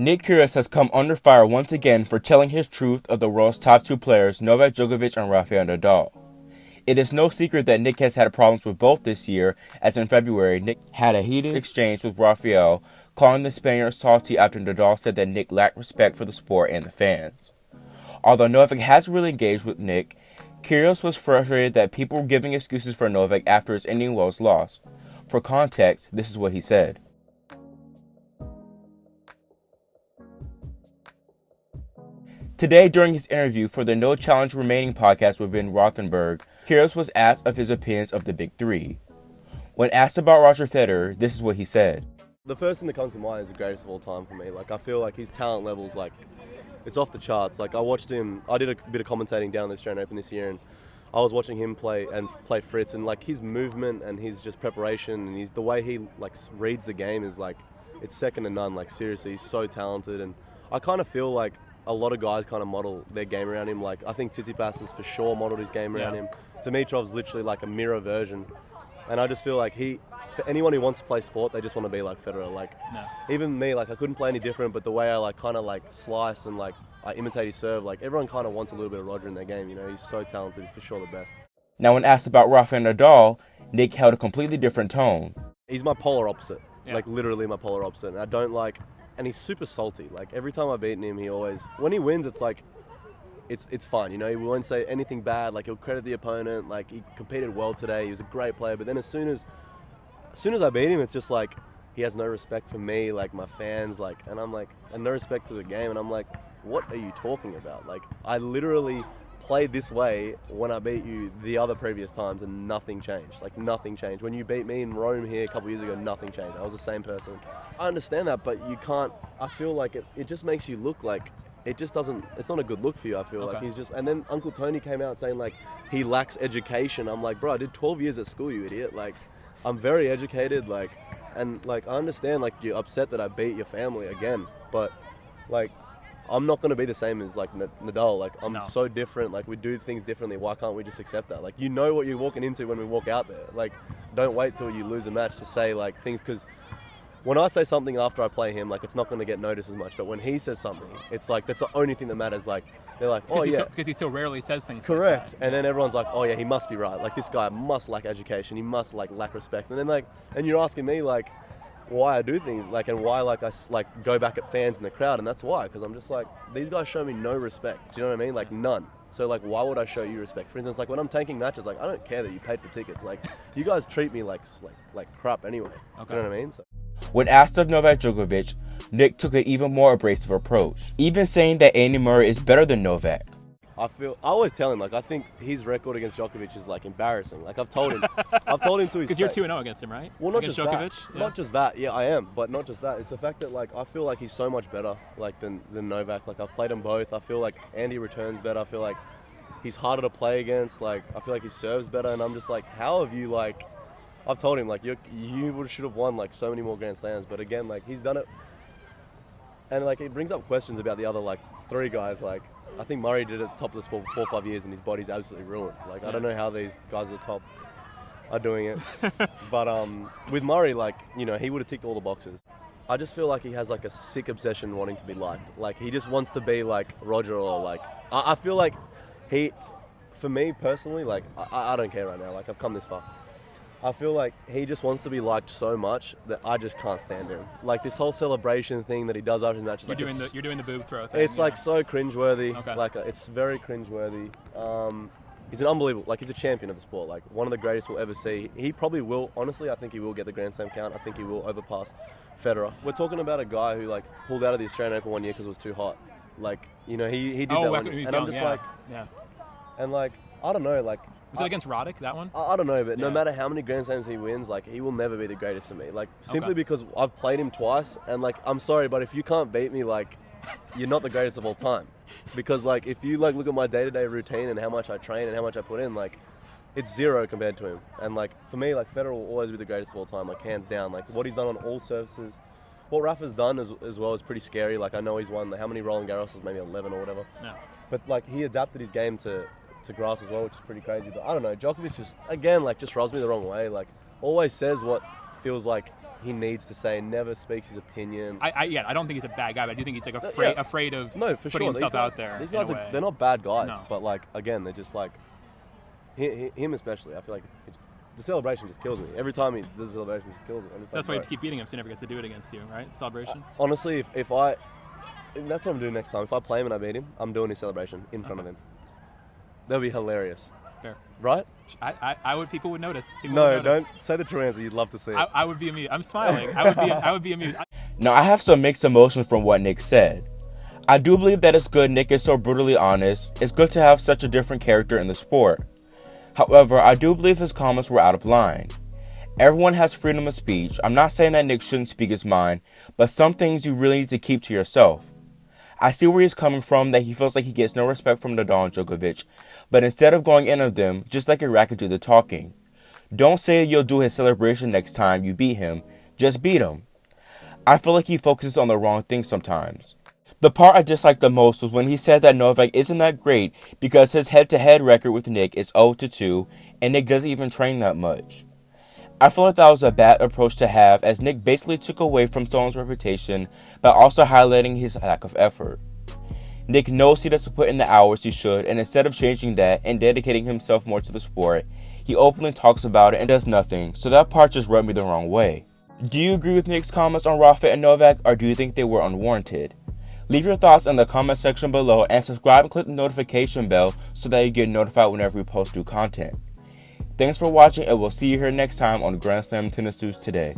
Nick Kyrgios has come under fire once again for telling his truth of the world's top two players, Novak Djokovic and Rafael Nadal. It is no secret that Nick has had problems with both this year, as in February, Nick had a heated exchange with Rafael, calling the Spaniard salty after Nadal said that Nick lacked respect for the sport and the fans. Although Novak hasn't really engaged with Nick, Kyrgios was frustrated that people were giving excuses for Novak after his Indian Wells loss. For context, this is what he said. Today, during his interview for the No Challenge Remaining podcast with Ben Rothenberg, Kyrgios was asked of his opinions of the Big Three. When asked about Roger Federer, this is what he said. The first thing that comes to mind is the greatest of all time for me. I feel like his talent level's it's off the charts. I watched him, I did a bit of commentating down the Australian Open this year, and I was watching him play Fritz, and his movement and his just preparation and the way he reads the game is it's second to none. Seriously, he's so talented, and I kind of feel like a lot of guys kind of model their game around him. I think Tsitsipas has for sure modeled his game around him. Dimitrov's literally a mirror version. And I just feel like for anyone who wants to play sport, they just want to be like Federer. Even me, I couldn't play any different, but the way I slice and I imitate his serve, everyone kind of wants a little bit of Roger in their game. He's so talented. He's for sure the best. Now, when asked about Rafael Nadal, Nick held a completely different tone. He's my polar opposite. Yeah. Literally my polar opposite. And I don't and he's super salty. Every time I've beaten him, when he wins, it's it's fine. He won't say anything bad. He'll credit the opponent. He competed well today. He was a great player. But then as soon as I beat him, it's just he has no respect for me, my fans, and I'm and no respect to the game. And I'm what are you talking about? I literally played this way when I beat you the other previous times, and nothing changed. Nothing changed. When you beat me in Rome here a couple years ago, nothing changed. I was the same person. I understand that, but you can't. I feel it just makes you look it just doesn't. It's not a good look for you. I feel he's just. And then Uncle Toni came out saying he lacks education. I'm bro, I did 12 years at school, you idiot. I'm very educated. And I understand you're upset that I beat your family again, but I'm not going to be the same as Nadal. I'm so different. We do things differently. Why can't we just accept that? You know what you're walking into when we walk out there. Don't wait till you lose a match to say things, because when I say something after I play him, it's not going to get noticed as much. But when he says something, it's that's the only thing that matters. They're oh yeah, because he so rarely says things. Correct. Like and then everyone's oh yeah, he must be right. This guy must lack education. He must lack respect. And then and you're asking me why I do things and why I go back at fans in the crowd, and that's why, because I'm just these guys show me no respect. Do you know what I mean? None. So why would I show you respect? For instance, when I'm tanking matches, I don't care that you paid for tickets. You guys treat me like crap anyway. Okay. Do you know what I mean? So. When asked of Novak Djokovic, Nick took an even more abrasive approach, even saying that Andy Murray is better than Novak. I always tell him I think his record against Djokovic is embarrassing. I've told him to his face. Because you're 2-0 against him, right? Well, not against just Djokovic. That. Not just that. Yeah, I am, but not just that. It's the fact that I feel he's so much better than Novak. I've played them both. I feel Andy returns better. I feel he's harder to play against. I feel he serves better, and I'm just how have you I've told him you should have won so many more Grand Slams, but again he's done it, and it brings up questions about the other three guys. I think Murray did it top of the sport for 4 or 5 years, and his body's absolutely ruined. I don't know how these guys at the top are doing it, but with Murray, he would have ticked all the boxes. I just feel he has a sick obsession wanting to be liked. He just wants to be Roger, or I feel he, for me personally, I don't care right now. I've come this far. I feel he just wants to be liked so much that I just can't stand him. This whole celebration thing that he does after his matches. You're doing the boob throw thing. It's so cringeworthy. Okay. It's very cringeworthy. He's an unbelievable. He's a champion of the sport. One of the greatest we'll ever see. He probably will. Honestly, I think he will get the Grand Slam count. I think he will overpass Federer. We're talking about a guy who pulled out of the Australian Open 1 year because it was too hot. He did that one. And I'm just yeah. And I don't know. Was it against Roddick, that one? I don't know, but no matter how many Grand Slams he wins, he will never be the greatest for me. Simply because I've played him twice, and I'm sorry, but if you can't beat me, you're not the greatest of all time. Because if you look at my day-to-day routine and how much I train and how much I put in, it's zero compared to him. And for me, Federer will always be the greatest of all time, hands down. What he's done on all surfaces, what Rafa's done as well is pretty scary. I know he's won how many Roland Garroses, maybe 11 or whatever. No. But he adapted his game to grass as well, which is pretty crazy. But I don't know, Djokovic just, again, just rubs me the wrong way. Always says what feels he needs to say, never speaks his opinion. I don't think he's a bad guy, but I do think he's like afraid of No, for putting sure. himself out there. These guys they're not bad guys, but like again, they're just like him especially. I feel like the celebration just kills me every time he does the celebration. Just kills me. That's why you keep beating him, so he never gets to do it against you, right? Celebration. Honestly, if that's what I'm doing next time. If I play him and I beat him, I'm doing his celebration in front of him. That'll be hilarious. Fair. Right? I would. People would notice. Don't say the true answer. You'd love to see it. I would be amused. I'm smiling. I would be amused. Now, I have some mixed emotions from what Nick said. I do believe that it's good Nick is so brutally honest. It's good to have such a different character in the sport. However, I do believe his comments were out of line. Everyone has freedom of speech. I'm not saying that Nick shouldn't speak his mind, but some things you really need to keep to yourself. I see where he's coming from, that he feels like he gets no respect from Nadal and Djokovic, but instead of going in on them, just let your racket do the talking. Don't say you'll do his celebration next time you beat him, just beat him. I feel like he focuses on the wrong things sometimes. The part I disliked the most was when he said that Novak isn't that great because his head-to-head record with Nick is 0-2, and Nick doesn't even train that much. I feel like that was a bad approach to have, as Nick basically took away from someone's reputation by also highlighting his lack of effort. Nick knows he doesn't put in the hours he should, and instead of changing that and dedicating himself more to the sport, he openly talks about it and does nothing, so that part just rubbed me the wrong way. Do you agree with Nick's comments on Rafa and Novak, or do you think they were unwarranted? Leave your thoughts in the comment section below, and subscribe and click the notification bell so that you get notified whenever we post new content. Thanks for watching, and we'll see you here next time on Grand Slam Tennis News Today.